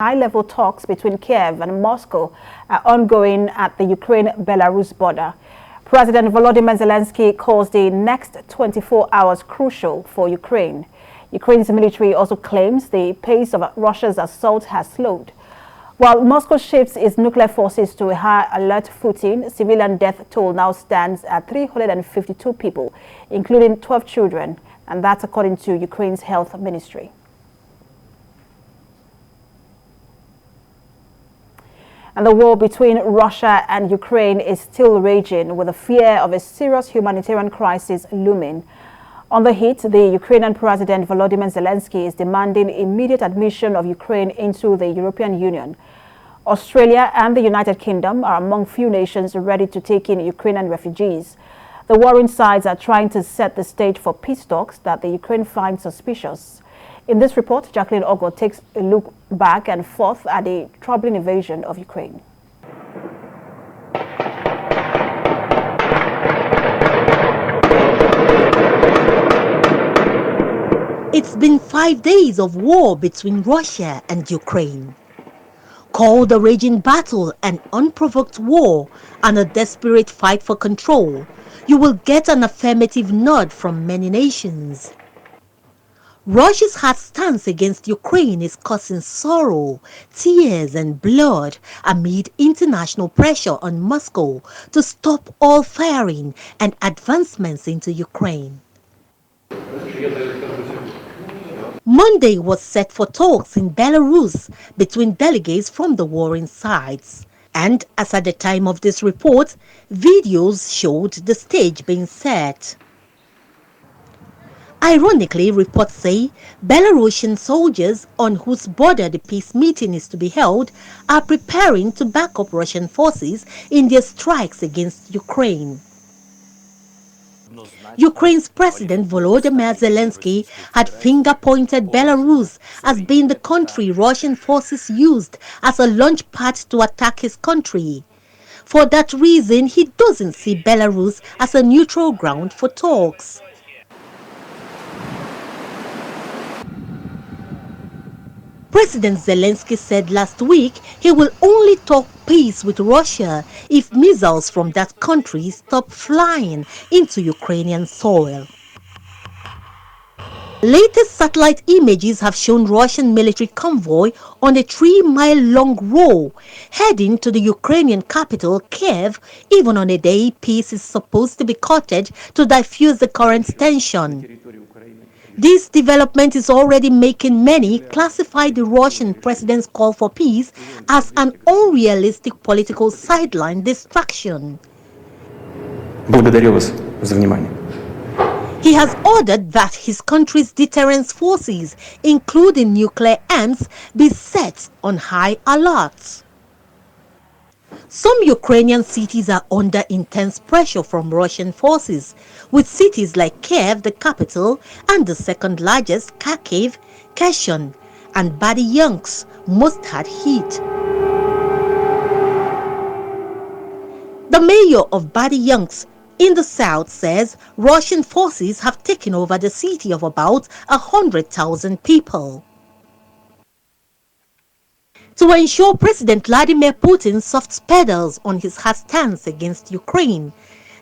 High-level talks between Kiev and Moscow are ongoing at the Ukraine-Belarus border. President Volodymr Zelenskyy calls the next 24 hours crucial for Ukraine. Ukraine's military also claims the pace of Russia's assault has slowed. While Moscow shifts its nuclear forces to a high-alert footing, civilian death toll now stands at 352 people, including 12 children, and that's according to Ukraine's health ministry. And the war between Russia and Ukraine is still raging, with the fear of a serious humanitarian crisis looming. On the hit, the Ukrainian President Volodymr Zelenskyy is demanding immediate admission of Ukraine into the European Union. Australia and the United Kingdom are among few nations ready to take in Ukrainian refugees. The warring sides are trying to set the stage for peace talks that the Ukraine finds suspicious. In this report, Jacqueline Ogoh takes a look back and forth at the troubling invasion of Ukraine. It's been 5 days of war between Russia and Ukraine. Call the raging battle an unprovoked war and a desperate fight for control, you will get an affirmative nod from many nations. Russia's hard stance against Ukraine is causing sorrow, tears and blood amid international pressure on Moscow to stop all firing and advancements into Ukraine. Monday was set for talks in Belarus between delegates from the warring sides. And as at the time of this report, videos showed the stage being set. Ironically, reports say Belarusian soldiers on whose border the peace meeting is to be held are preparing to back up Russian forces in their strikes against Ukraine. Ukraine's President Volodymr Zelenskyy had finger-pointed Belarus as being the country Russian forces used as a launchpad to attack his country. For that reason, he doesn't see Belarus as a neutral ground for talks. President Zelenskyy said last week he will only talk peace with Russia if missiles from that country stop flying into Ukrainian soil. Latest satellite images have shown Russian military convoy on a 3-mile-long row heading to the Ukrainian capital, Kiev, even on a day peace is supposed to be courted to diffuse the current tension. This development is already making many classify the Russian president's call for peace as an unrealistic political sideline distraction. Благодарю вас за внимание. He has ordered that his country's deterrence forces, including nuclear arms, be set on high alert. Some Ukrainian cities are under intense pressure from Russian forces, with cities like Kiev, the capital, and the second largest, Kharkiv, Kherson, and Berdyansk, most hard hit. The mayor of Berdyansk in the south says Russian forces have taken over the city of about 100,000 people. To ensure President Vladimir Putin soft pedals on his hard stance against Ukraine,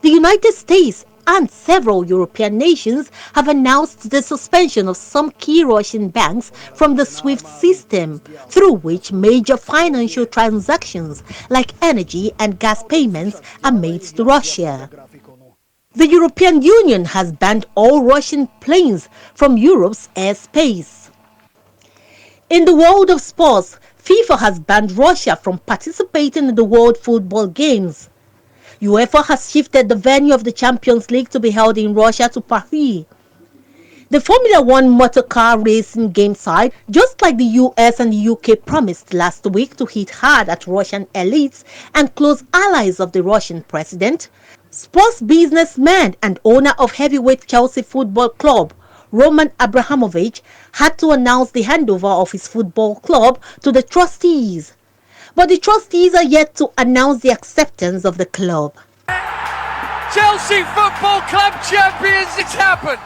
the United States and several European nations have announced the suspension of some key Russian banks from the SWIFT system, through which major financial transactions like energy and gas payments are made to Russia. The European Union has banned all Russian planes from Europe's airspace. In the world of sports, FIFA has banned Russia from participating in the World Football Games. UEFA has shifted the venue of the Champions League to be held in Russia to Paris. The Formula One motor car racing game side, just like the US and the UK promised last week to hit hard at Russian elites and close allies of the Russian president, sports businessman and owner of heavyweight Chelsea Football Club, Roman Abramovich, had to announce the handover of his football club to the trustees. But the trustees are yet to announce the acceptance of the club. Chelsea Football Club champions, it's happened!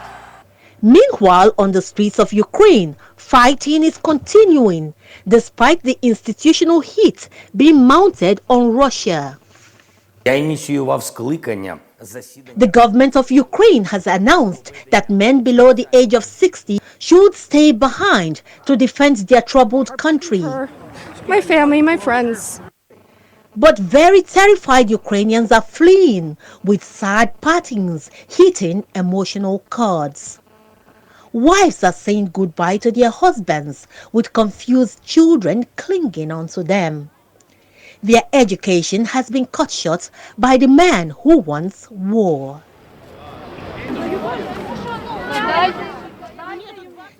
Meanwhile, on the streets of Ukraine, fighting is continuing despite the institutional heat being mounted on Russia. The government of Ukraine has announced that men below the age of 60 should stay behind to defend their troubled country. My family, my friends. But very terrified Ukrainians are fleeing, with sad partings hitting emotional chords. Wives are saying goodbye to their husbands, with confused children clinging onto them. Their education has been cut short by the man who wants war.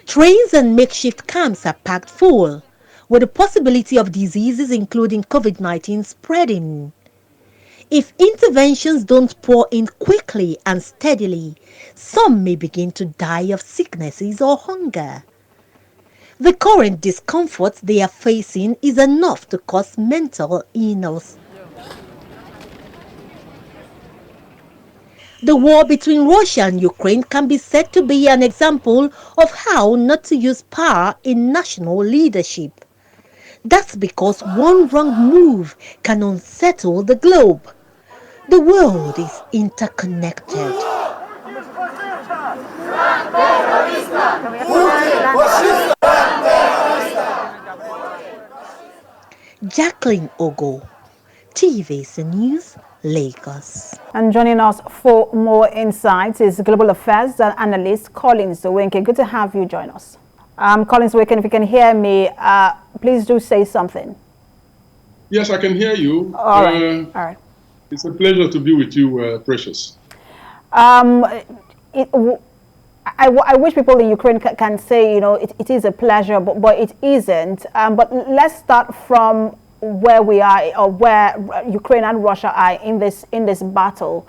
Trains and makeshift camps are packed full, with the possibility of diseases including COVID-19 spreading. If interventions don't pour in quickly and steadily, some may begin to die of sicknesses or hunger. The current discomfort they are facing is enough to cause mental illness. The war between Russia and Ukraine can be said to be an example of how not to use power in national leadership. That's because one wrong move can unsettle the globe. The world is interconnected. Jacqueline Ogoh, TVC News, Lagos. And joining us for more insights is Global Affairs analyst Collins Owinke. Good to have you join us. Collins Owinke, if you can hear me, please do say something. Yes, I can hear you. All right. It's a pleasure to be with you, Precious. I wish people in Ukraine can say, you know, it is a pleasure, but it isn't. But let's start from where we are, or where Ukraine and Russia are in this battle.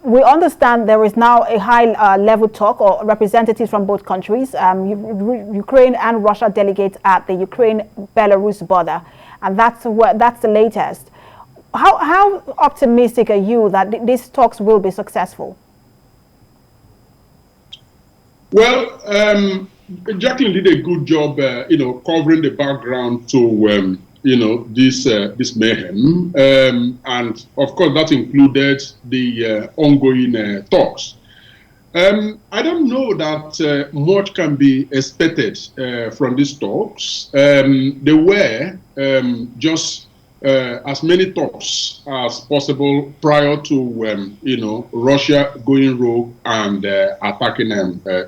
We understand there is now a high-level talk, or representatives from both countries, Ukraine and Russia delegates at the Ukraine-Belarus border, and that's the latest. How optimistic are you that these talks will be successful? Well, Jacqueline did a good job, covering the background to, this mayhem. And of course, that included the ongoing talks. I don't know that much can be expected from these talks. They were just as many talks as possible prior to, Russia going rogue and attacking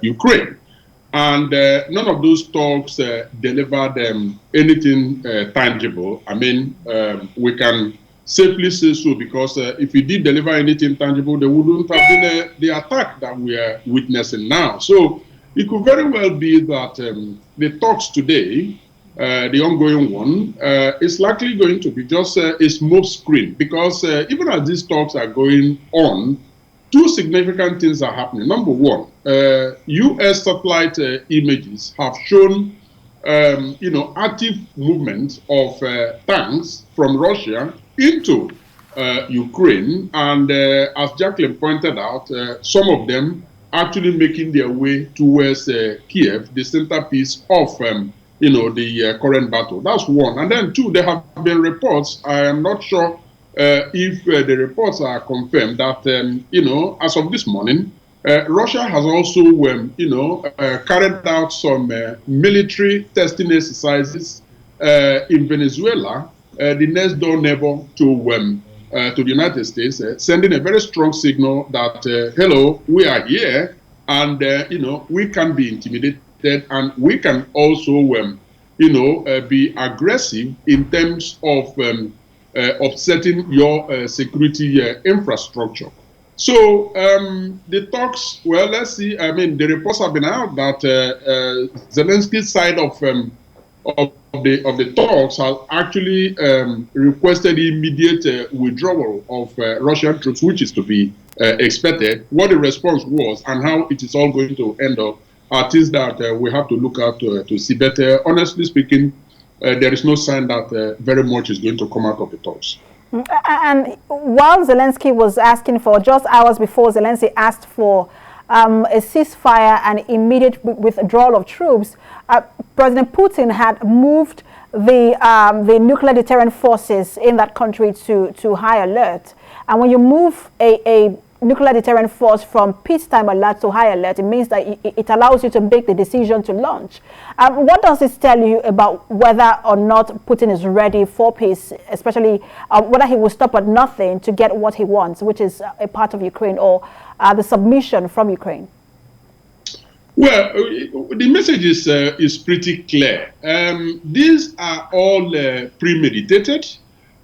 Ukraine. And none of those talks delivered anything tangible. I mean, we can safely say so, because if it did deliver anything tangible, there wouldn't have been the attack that we are witnessing now. So it could very well be that the talks today, the ongoing one, is likely going to be just a smoke screen, because even as these talks are going on, two significant things are happening. Number one, U.S. satellite images have shown, active movement of tanks from Russia into Ukraine, and as Jacqueline pointed out, some of them actually making their way towards Kiev, the centerpiece of the current battle. That's one. And then two, there have been reports, I am not sure if the reports are confirmed, that, as of this morning, Russia has also, carried out some military testing exercises in Venezuela, the next door neighbor to the United States, sending a very strong signal that, hello, we are here, and, we can be intimidated, and we can also, be aggressive in terms of upsetting your security infrastructure. So the talks, well, let's see. I mean, the reports have been out that Zelensky's side of the talks has actually requested immediate withdrawal of Russian troops, which is to be expected. What the response was and how it is all going to end up are things that we have to look at to see. But honestly speaking, there is no sign that very much is going to come out of the talks. And while Zelensky was asking for, just hours before Zelensky asked for a ceasefire and immediate withdrawal of troops, President Putin had moved the nuclear deterrent forces in that country to high alert. And when you move a nuclear deterrent force from peacetime alert to high alert, it means that it allows you to make the decision to launch. What does this tell you about whether or not Putin is ready for peace, especially whether he will stop at nothing to get what he wants, which is a part of Ukraine, or the submission from Ukraine? Well, the message is pretty clear. These are all premeditated.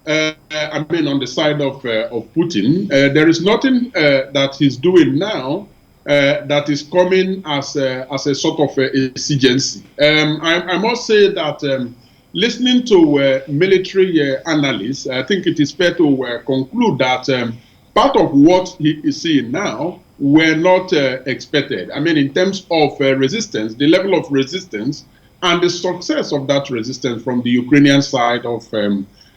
I mean, on the side of Putin, there is nothing that he's doing now that is coming as a sort of exigency. I must say that listening to military analysts, I think it is fair to conclude that part of what he is seeing now were not expected. I mean, in terms of resistance, the level of resistance and the success of that resistance from the Ukrainian side of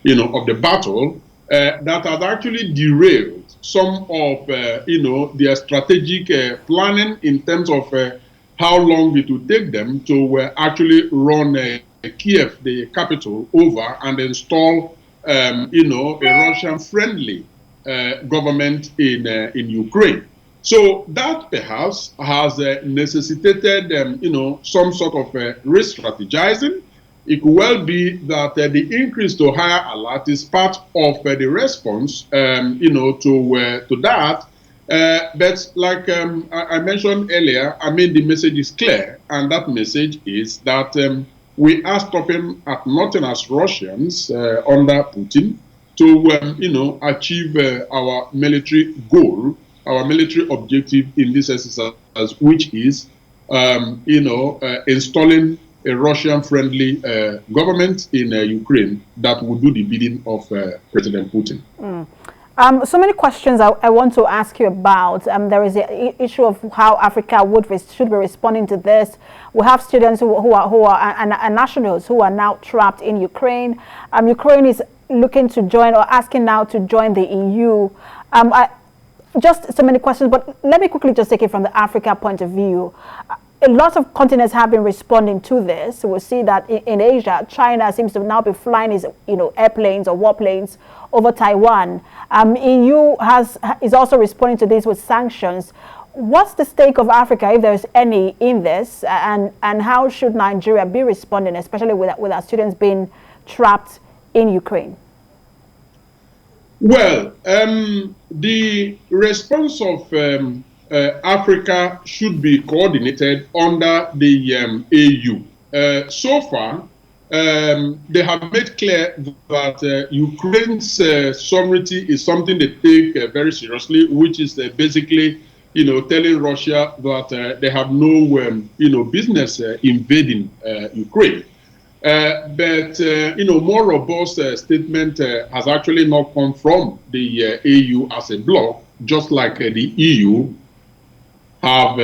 of the battle, that has actually derailed some of their strategic planning in terms of how long it would take them to actually run Kiev, the capital, over and install a Russian-friendly government in Ukraine. So that perhaps has necessitated some sort of re-strategizing. It could well be that the increase to higher alert is part of the response, to that. But like I mentioned earlier, I mean, the message is clear, and that message is that we are stopping at nothing as Russians under Putin to, achieve our military goal, our military objective in this exercise, which is, installing a Russian-friendly government in Ukraine that would do the bidding of President Putin. So many questions I want to ask you about. There is the issue of how Africa should be responding to this. We have students who are and nationals who are now trapped in Ukraine. Ukraine is looking to join or asking now to join the EU. Just so many questions, but let me quickly just take it from the Africa point of view. A lot of continents have been responding to this. We'll see that in Asia, China seems to now be flying his, airplanes or warplanes over Taiwan. EU is also responding to this with sanctions. What's the stake of Africa, if there's any, in this, and how should Nigeria be responding, especially with our students being trapped in Ukraine? Well, the response of Africa should be coordinated under the AU. So far, they have made clear that Ukraine's sovereignty is something they take very seriously, which is basically, telling Russia that they have no, business invading Ukraine. But more robust statement has actually not come from the AU as a bloc, just like the EU has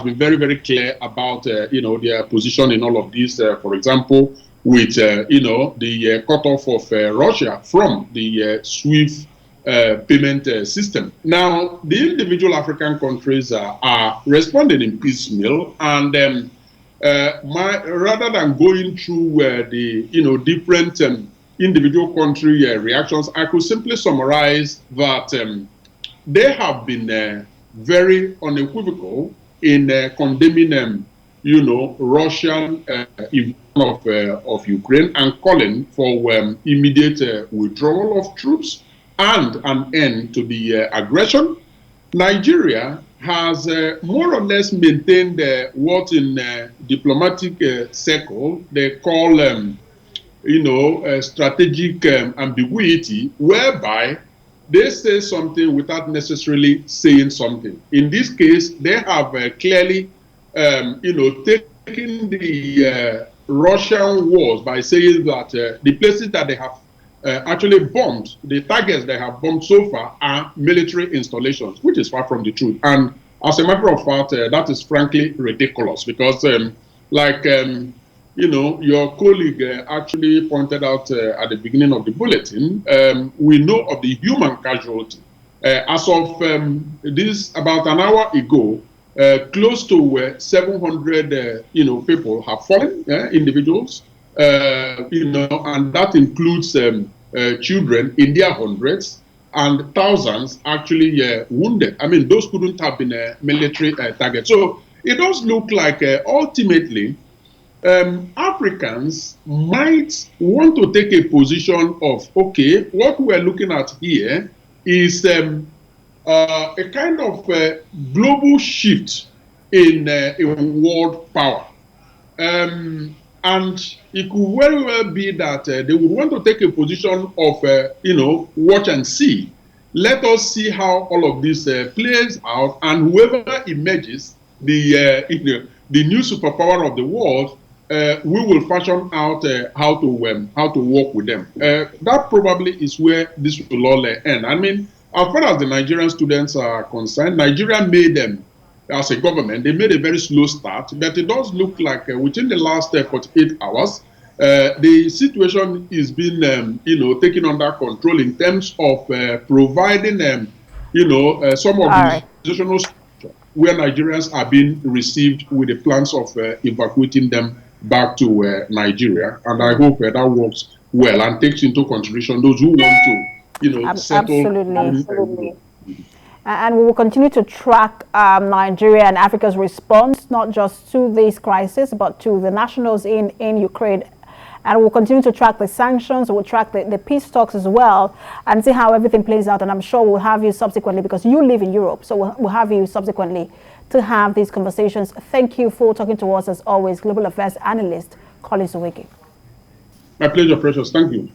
been very, very clear about their position in all of this. For example, with the cutoff of Russia from the SWIFT payment system. Now, the individual African countries are responding in piecemeal, and rather than going through the different individual country reactions, I could simply summarize that they have been very unequivocal in condemning, Russian invasion of Ukraine and calling for immediate withdrawal of troops and an end to the aggression. Nigeria has more or less maintained what in diplomatic circle they call, strategic ambiguity, whereby they say something without necessarily saying something. In this case, they have clearly, taken the Russian wars by saying that the places that they have actually bombed, the targets they have bombed so far are military installations, which is far from the truth. And as a matter of fact, that is frankly ridiculous because, your colleague actually pointed out at the beginning of the bulletin, we know of the human casualty. As of this, about an hour ago, close to 700, people have fallen, individuals, and that includes children in their hundreds and thousands actually wounded. I mean, those couldn't have been a military target. So it does look like ultimately Africans might want to take a position of, okay, what we're looking at here is a kind of global shift in world power. And it could very well be that they would want to take a position of, watch and see. Let us see how all of this plays out, and whoever emerges the new superpower of the world, we will fashion out how to work with them. That probably is where this will all end. I mean, as far as the Nigerian students are concerned, Nigeria made them, as a government, they made a very slow start, but it does look like within the last 48 hours, the situation is being, taken under control in terms of providing, some organizational structure where Nigerians are being received with the plans of evacuating them back to Nigeria. And I hope that works well and takes into consideration those who want to, settle. Absolutely. And we will continue to track Nigeria and Africa's response, not just to this crisis, but to the nationals in Ukraine. And we'll continue to track the sanctions, we'll track the peace talks as well, and see how everything plays out. And I'm sure we'll have you subsequently, because you live in Europe, so we'll have you subsequently to have these conversations. Thank you for talking to us, as always, Global Affairs Analyst Collins Oweke. My pleasure, Precious. Thank you.